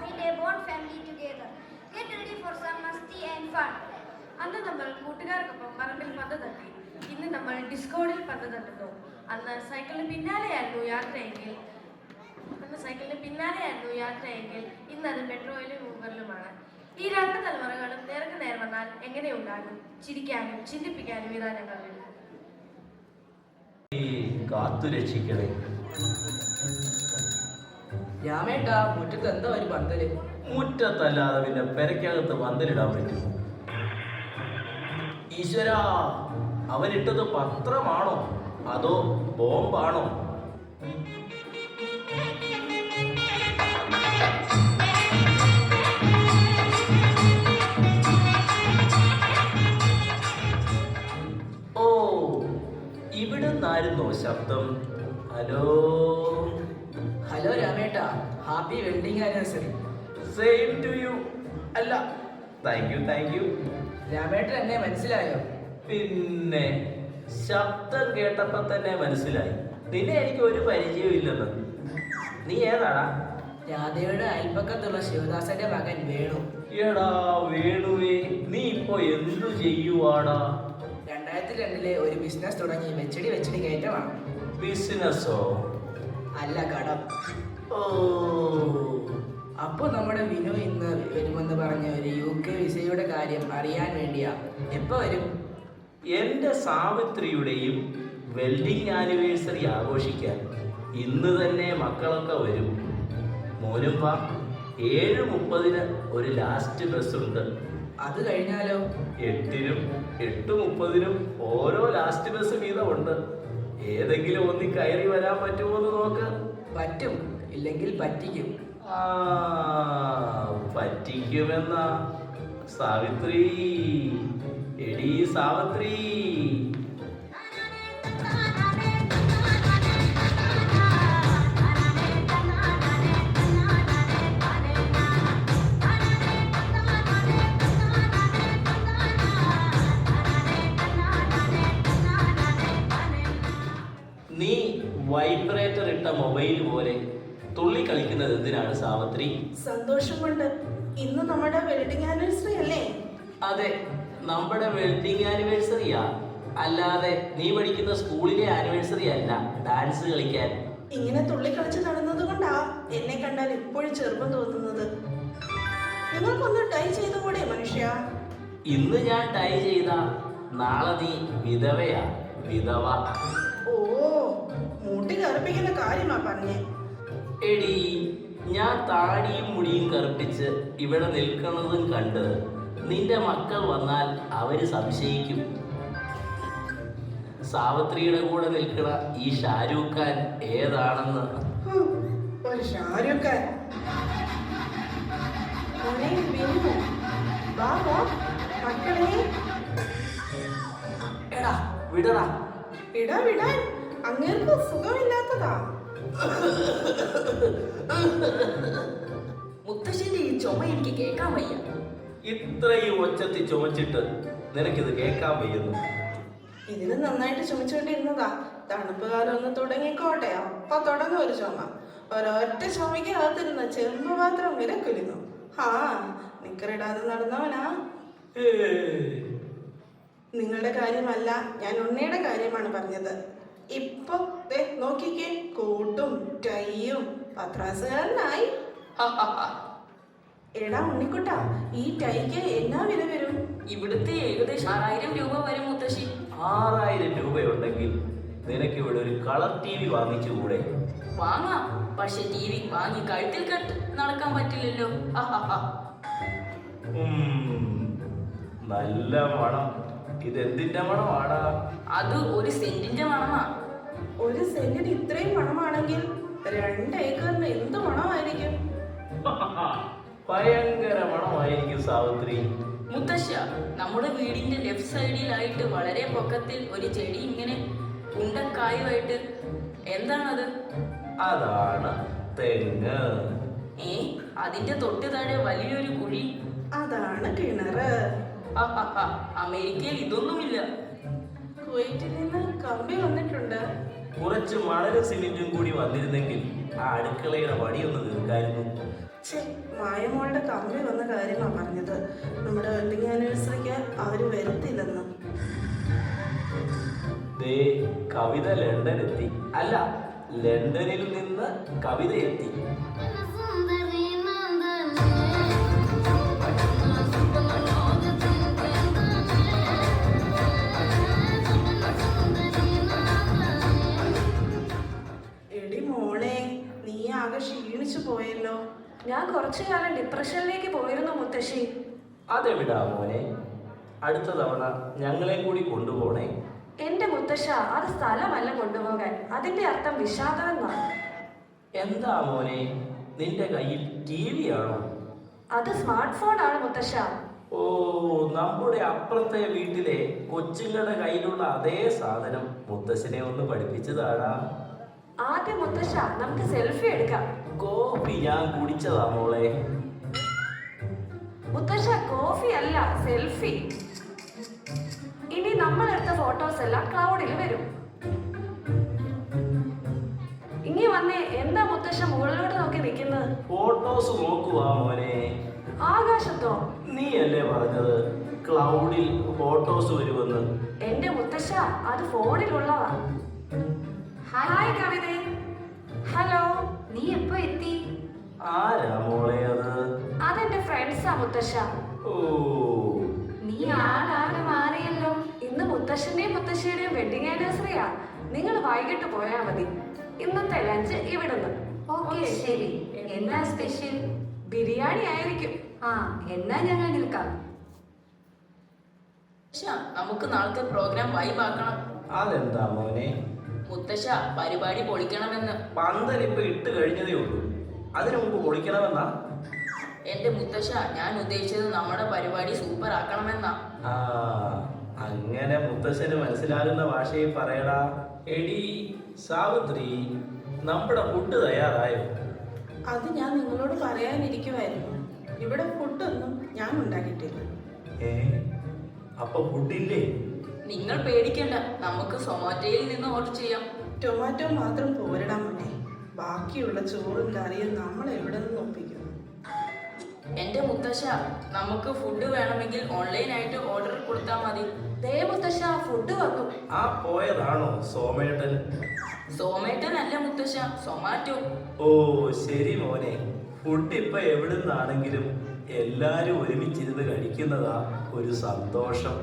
we day bond family together. Get ready for some masti and fun. അന്ന് നമ്മൾ കൂട്ടുകാർക്കൊപ്പം പറമ്പിൽ പന്ത് തട്ടി. ഇന്ന് നമ്മൾ ഡിസ്കോഡിൽ പന്ത് തട്ടുന്നു. അന്ന് സൈക്കിളിന് പിന്നാലെയായിരുന്നു യാത്രയെങ്കിൽ ഇന്ന് അത് മെട്രോയിലും ഊബറിലുമാണ്. ഈ രണ്ട് തലമുറകളും നേർക്ക് നേർ വന്നാൽ എങ്ങനെയുണ്ടാകും? ചിരിക്കാനും ചിന്തിപ്പിക്കാനും ഇതാ ഞങ്ങൾ വരുന്നു. കാത്തുരക്ഷിക്കണേ രാമേട്ടാ, മുറ്റത്ത് എന്താ ഒരു പന്തല്? മുറ്റത്തല്ലാതെ പിന്നെ പെരക്കകത്ത് പന്തലിടാൻ പറ്റുമോ? ഈശ്വരാ, അവനിട്ടത് പത്രമാണോ അതോ ബോംബാണോ? ഓ, ഇവിടുന്നായിരുന്നോ ശബ്ദം? ഹലോ ഹലോ രാമേട്ടാ, happy wedding anniversary. Same to you. അല്ല, താങ്ക് യു. രാമേട്ടൻ എന്നെ മനസ്സിലായോ? പിന്നെ ശബ്ദം കേട്ടപ്പോ തന്നെ മനസ്സിലായി. നിന്നെ എനിക്ക് ഒരു പരിചയവും ഇല്ലെന്ന്. നീ ഏതാടാ? രാധയുടെ അയൽപ്പക്കത്തുള്ള ശിവദാസന്റെ മകൻ വേണു. എടാ വേണുവേ, നീ ഇപ്പൊ എന്തു ചെയ്യുവാടാ? 2002 ഒരു ബിസിനസ് തുടങ്ങി വെച്ചടി കയറ്റമാണ്. ബിസിനസ്സോ? അല്ല, കടം. ഓ, അപ്പൊ നമ്മുടെ വിനു ഇന്ന് വരുമെന്ന് പറഞ്ഞ ഒരു UK വിസയുടെ കാര്യം അറിയാൻ വേണ്ടിയാ. എപ്പോ വരും? എന്റെ സാവിത്രിയുടെയും വെൽഡിംഗ് ആനിവേഴ്സറി ആഘോഷിക്കാൻ ഇന്ന് തന്നെ മക്കളൊക്കെ വരും. മോനും വാ. 7:30 ഒരു ലാസ്റ്റ് ബസ് ഉണ്ട്. അത് കഴിഞ്ഞാലോ? 8-നും 8:30 ഓരോ ലാസ്റ്റ് ബസ് വീതമുണ്ട്. ഏതെങ്കിലും ഒന്നി കയറി വരാൻ പറ്റുമോ എന്ന് നോക്ക്. പറ്റും, ഇല്ലെങ്കിൽ പറ്റിക്കും. പറ്റിക്കുമെന്നാ? സാവിത്രി, എടീ സാവിത്രി. നീ വൈബ്രേറ്റർ ഇട്ട മൊബൈൽ പോലെ തുള്ളി കളിക്കുന്നത് എന്തിനാണ് സാവിത്രി? സന്തോഷം കൊണ്ട്. ഇന്ന് നമ്മുടെ വെഡിങ് ആനിവേഴ്സറി അല്ലേ? അതെ, നമ്മുടെ വെഡിങ് ആനിവേഴ്സറിയാ. അല്ലാതെ നീ പഠിക്കുന്ന സ്കൂളിലെ ആനിവേഴ്സറി അല്ല ഡാൻസ് കളിക്കാൻ. ഇങ്ങനെ തുള്ളിക്കളിച്ച് നടന്നത് കൊണ്ടാ എന്നെ കണ്ടാൽ എപ്പോഴും ചെറുപ്പം തോന്നുന്നത്. നിങ്ങൾക്കൊന്ന് ടൈ ചെയ്തുകൂടെ മനുഷ്യ? ഇന്ന് ഞാൻ ടൈ ചെയ്ത നാളെ നീ വിധവയാ. വിധവ. ഓ, മൂട്ടി കറുപ്പിക്കുന്ന കാര്യമാ പറഞ്ഞേ. എടി, ഞാൻ താടിയും മുടിയും കറുപ്പിച്ച് ഇവിടെ നിൽക്കുന്നതും കണ്ട് നിന്റെ മക്കൾ വന്നാൽ അവര് സംശയിക്കും. സാവിത്രിയുടെ കൂടെ നിൽക്കണ ഈ ഷാരൂഖ് ഖാൻ ഏതാണെന്ന്. ഒരു ഷാരൂഖ് ഖാൻ. മോനെ വിനു, വാ വാ മക്കളെ. എടാ വിടടാ. വിടാൻ അങ്ങേർക്ക് സുഖമില്ലാത്തതാ. മുത്തശ്ശിന്റെ ഈ ചുമ എനിക്ക് കേൾക്കാൻ വയ്യ. ഇത്രയും ഒച്ചത്തിൽ ചുമച്ചിട്ട് നിനക്കിത് കേൾക്കാൻ വയ്യുന്നു. ഇതിന് നന്നായിട്ട് ചുമച്ചുകൊണ്ടിരുന്നതാ. തണുപ്പ് കാലം ഒന്ന് തുടങ്ങിക്കോട്ടെ, അപ്പൊ തുടങ്ങും ഒരു ചുമ. ഒരൊറ്റ ചുമയ്ക്ക് അകത്തിരുന്ന ചെമ്പ് പാത്രം വിലക്കുരുന്നു. നിക്കറിടാതെ നടന്നവനാ. നിങ്ങളുടെ കാര്യമല്ല, ഞാൻ ഉണ്ണിയുടെ കാര്യമാണ് പറഞ്ഞത്. ഇപ്പൊ നോക്കിക്കേ, കോട്ടും ടൈയും പത്രാസുകാരനായി. എടാ ഉണ്ണിക്കുട്ട, ഈ ടൈക്ക് എന്നാ വില വരും? ഇവിടുത്തെ ഏകദേശം 6000 രൂപ വരും മുത്തശ്ശി. 6000 രൂപയുണ്ടെങ്കിൽ നിനക്ക് ഇവിടെ ഒരു കളർ TV വാങ്ങിച്ചുകൂടെ? വാങ്ങാം, പക്ഷെ TV വാങ്ങി കഴുത്തിൽ കെട്ട് നടക്കാൻ പറ്റില്ലല്ലോ. നല്ല മണം. ഇതെന്തിന്റെ മണമാടാ? അത് ഒരു സെന്റിന്റെ മണമാ. ഒരു സെന്റിന് ഇത്രയും മണമാണെങ്കിൽ 2 ഏക്കറിന് എന്ത് മണമായിരിക്കും? ഭയങ്കര മണമായിരിക്കും സാവിത്രി. മുത്തശ്ശ, നമ്മുടെ വീടിന്റെ ലെഫ്റ്റ് സൈഡിലായിട്ട് വളരെ പൊക്കത്തിൽ ഒരു ചെടി ഇങ്ങനെ ഉണ്ടക്കായുമായിട്ട്. എന്താണത്? അതാണ് തെങ്ങ്. അതിന്റെ തൊട്ട് താഴെ വലിയൊരു കുഴി. അതാണ് കിണറ്. അമേരിക്കയിൽ ഇതൊന്നുമില്ല. കുവൈറ്റിൽ നിന്ന് കമ്പി വന്നിട്ടുണ്ട്. കുറച്ച് മണലും സിമെന്റും കൂടി വന്നിരുന്നെങ്കിൽ ആ അടുക്കളയുടെ വടിയൊന്ന് തീർക്കായിരുന്നു. ഛേ, മായമോളുടെ തമ്പി വന്ന കാര്യമാണ് പറഞ്ഞത്. നമ്മുടെ വെഡിങ് ആനിവേഴ്സറിക്ക് അവര് വരത്തില്ലെന്ന്. ദേ കവിത ലണ്ടൻ എത്തി. അല്ല, ലണ്ടനിൽ നിന്ന് കവിത എത്തി. എടി മോളെ, നീ ആകെ ക്ഷീണിച്ചു പോയല്ലോ. ഞാൻ കുറച്ചു കാലം ഡിപ്രഷനിലേക്ക് പോയിരുന്നു മുത്തശ്ശി. അതെവിടാ മോനെ, അടുത്ത തവണ ഞങ്ങളെ കൂടി കൊണ്ടുപോണേ. എന്റെ മുത്തശ്ശ, അത് സ്ഥലമല്ല കൊണ്ടുപോകാൻ, അതിന്റെ അർത്ഥം വിഷാദം എന്നാണ്. എന്താ മോനെ, നിന്റെ കയ്യിൽ TV ആണോ? അത് സ്മാർട്ട് ഫോൺ ആണ് മുത്തശ്ശ. ഓ, നമ്മുടെ അപ്പുറത്തെ വീട്ടിലെ കൊച്ചുങ്ങളുടെ കയ്യിലുള്ള അതേ സാധനം മുത്തശ്ശനെ ഒന്ന് പഠിപ്പിച്ചതാടാ. ആദ്യം മുത്തശ്ശ, നമുക്ക് സെൽഫി എടുക്കാം. കോഫി ഞാൻ കുടിച്ചതാ മോളെ. മുത്തശ്ശ, കോഫി അല്ല, സെൽഫി. ഇനി നമ്മൾ എടുത്ത ഫോട്ടോസ് എല്ലാം ക്ലൗഡിൽ വരും. ഇനി വന്നേ, എന്താ മുത്തശ്ശ മുകളിലോട്ട് നോക്കി നിൽക്കുന്നത്? ഫോട്ടോസ് നോക്കുവാ മോനെ. ആകാശത്തോ? നീയല്ലേ പറഞ്ഞത് ക്ലൗഡിൽ ഫോട്ടോസ് വരുമെന്ന്? എന്റെ മുത്തശ്ശ, അത് ഫോണിലുള്ളതാ. ഹായ് കവിതേ. ഹലോ, നീ എപ്പോ എത്തി? ആരാ മോളെ അത്? അതെന്റെ ഫ്രണ്ട്സാ മുത്തശ്ശ. ഓ, നീ ആളാകെ മാറിയല്ലോ. ഇന്ന് മുത്തശ്ശന്റെയും മുത്തശ്ശിയുടെയും വെഡിങ് ആനിവേഴ്സറിയാ. നിങ്ങൾ വൈകിട്ട് പോയാ മതി. ഇന്നത്തെ ലഞ്ച് ഇവിടുന്ന്. ഓക്കെ, ശരി. എന്താ സ്പെഷ്യൽ? ബിരിയാണി ആയിരിക്കും. ആ, എന്നാ ഞങ്ങൾ നിൽക്കാം. നമുക്ക് നാളത്തെ പ്രോഗ്രാം വൈബാക്കണം. അതെന്താ മോനെ? മുത്തശ്ശ, പരിപാടി പൊളിക്കണമെന്ന്. പന്തലിപ്പൊ ഇട്ട് കഴിഞ്ഞതേ ഉള്ളൂ, അതിനു മുമ്പ് പൊളിക്കണമെന്നാ? എന്റെ മുത്തശ്ശ, ഞാൻ ഉദ്ദേശിച്ചത് നമ്മുടെ പരിപാടി സൂപ്പർ ആക്കണമെന്നാ. ആ, അങ്ങനെ മുത്തശ്ശന് മനസ്സിലാകുന്ന ഭാഷയിൽ പറയടാ. എടി സാവിത്രി, നമ്മുടെ ഫുഡ് തയ്യാറായോ? അത് ഞാൻ നിങ്ങളോട് പറയാനിരിക്കുമായിരുന്നു. ഇവിടെ ഫുഡൊന്നും ഞാൻ ഉണ്ടാക്കിയിട്ടില്ല. ഏ, അപ്പൊ ഫുഡില്ലേ? നിങ്ങൾ പേടിക്കണ്ട, നമുക്ക് സൊമാറ്റോയിൽ നിന്ന് ഓർഡർ ചെയ്യാം. ടൊമാറ്റോ മാത്രം പോരടാ മോനെ, ബാക്കിയുള്ള ചോറും കറിയും നമ്മൾ എവിടെ നിന്ന് ഒപ്പിക്കും? എന്റെ മുത്തശ്ശ, നമുക്ക് ഫുഡ് വേണമെങ്കിൽ ഓൺലൈനായിട്ട് ഓർഡർ കൊടുത്താൽ മതി. ദേ മുത്തശ്ശ, ഫുഡ് വന്നു. ആ പോയതാണോ സോമേട്ടൻ? സോമേറ്റൻ അല്ല മുത്തശ്ശ, സൊമാറ്റോ. ഓ ശരി മോനെ, ഫുഡ് ഇപ്പൊ എവിടുന്നാണെങ്കിലും എല്ലാരും ഒരുമിച്ചിരുന്ന് കഴിക്കുന്നതാ ഒരു സന്തോഷം.